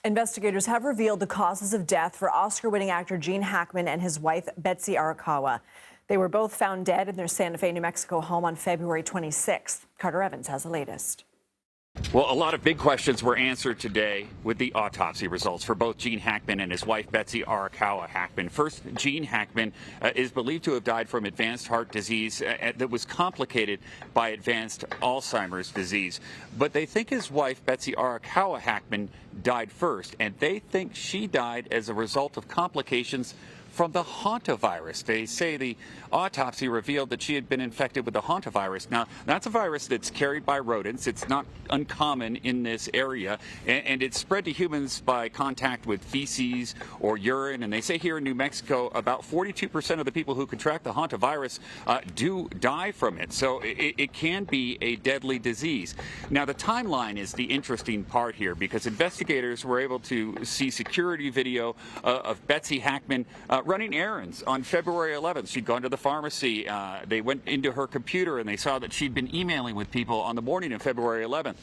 Investigators have revealed the causes of death for Oscar-winning actor Gene Hackman and his wife, Betsy Arakawa. They were both found dead in their Santa Fe, New Mexico home on February 26th. Carter Evans has the latest. Well, a lot of big questions were answered today with the autopsy results for both Gene Hackman and his wife, Betsy Arakawa Hackman. First, Gene Hackman is believed to have died from advanced heart disease that was complicated by advanced Alzheimer's disease. But they think his wife, Betsy Arakawa Hackman, died first, and they think she died as a result of complications from the hantavirus. They say the autopsy revealed that she had been infected with the hantavirus. Now, that's a virus that's carried by rodents. It's not uncommon in this area, and it's spread to humans by contact with feces or urine. And they say here in New Mexico, about 42% of the people who contract the hantavirus do die from it. So it can be a deadly disease. Now, the timeline is the interesting part here, because investigators were able to see security video of Betsy Hackman running errands on February 11th. She'd gone to the pharmacy. They went into her computer and they saw that she'd been emailing with people on the morning of February 11th.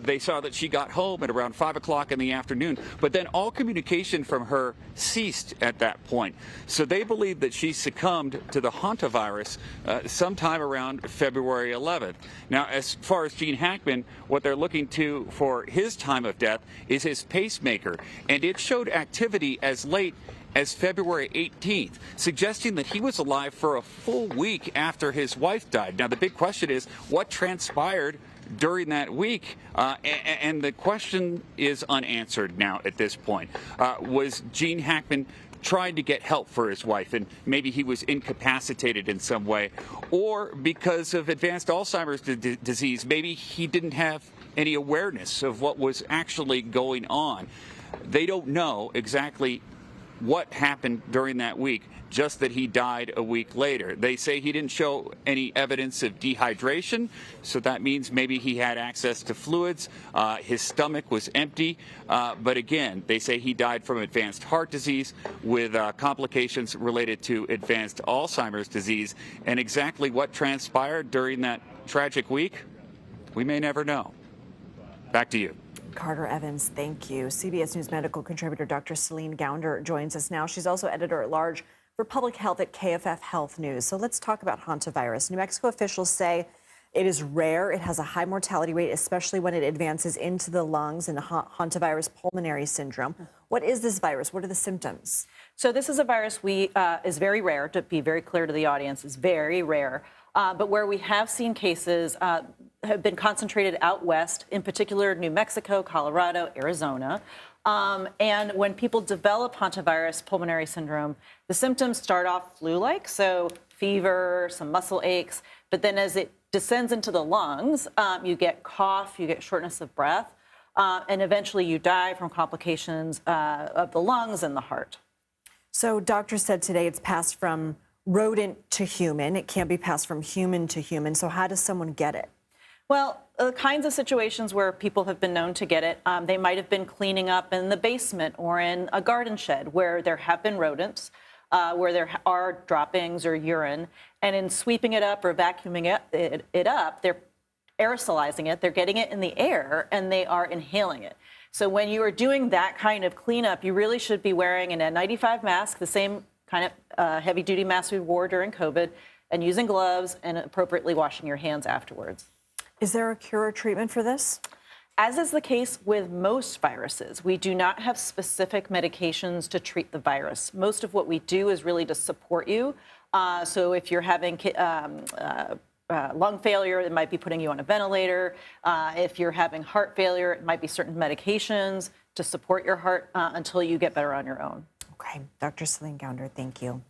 They saw that she got home at around 5 o'clock in the afternoon, but then all communication from her ceased at that point. So they believe that she succumbed to the hantavirus sometime around February 11th. Now, as far as Gene Hackman, what they're looking to for his time of death is his pacemaker, and it showed activity as late as February 18th, suggesting that he was alive for a full week after his wife died. Now, the big question is what transpired during that week, and the question is unanswered now at this point. Was Gene Hackman trying to get help for his wife, and maybe he was incapacitated in some way, or because of advanced Alzheimer's disease, maybe he didn't have any awareness of what was actually going on? They don't know exactly what happened during that week, just that he died a week later. They say he didn't show any evidence of dehydration, so that means maybe he had access to fluids. His stomach was empty, but again, they say he died from advanced heart disease with complications related to advanced Alzheimer's disease. And exactly what transpired during that tragic week, we may never know. Back to you. Carter Evans, thank you. CBS News medical contributor Dr. Celine Gounder joins us now. She's also editor-at-large for public health at KFF Health News. So let's talk about hantavirus. New Mexico officials say it is rare. It has a high mortality rate, especially when it advances into the lungs in the hantavirus pulmonary syndrome. What is this virus? What are the symptoms? So this is a virus is very rare, to be very clear to the audience, is very rare. But where we have seen cases have been concentrated out west, in particular New Mexico, Colorado, Arizona. And when people develop hantavirus pulmonary syndrome, the symptoms start off flu-like, so fever, some muscle aches, but then as it descends into the lungs, you get cough, you get shortness of breath, and eventually you die from complications of the lungs and the heart. So doctors said today it's passed from rodent to human. It can't be passed from human to human. So how does someone get it? Well, the kinds of situations where people have been known to get it, they might have been cleaning up in the basement or in a garden shed where there have been rodents, where there are droppings or urine, and in sweeping it up or vacuuming it up, they're aerosolizing it, they're getting it in the air, and they are inhaling it. So when you are doing that kind of cleanup, you really should be wearing an N95 mask, the same kind of heavy-duty mask we wore during COVID, and using gloves and appropriately washing your hands afterwards. Is there a cure or treatment for this? As is the case with most viruses, we do not have specific medications to treat the virus. Most of what we do is really to support you. So if you're having lung failure, it might be putting you on a ventilator. If you're having heart failure, it might be certain medications to support your heart until you get better on your own. Okay, Dr. Celine Gounder, thank you.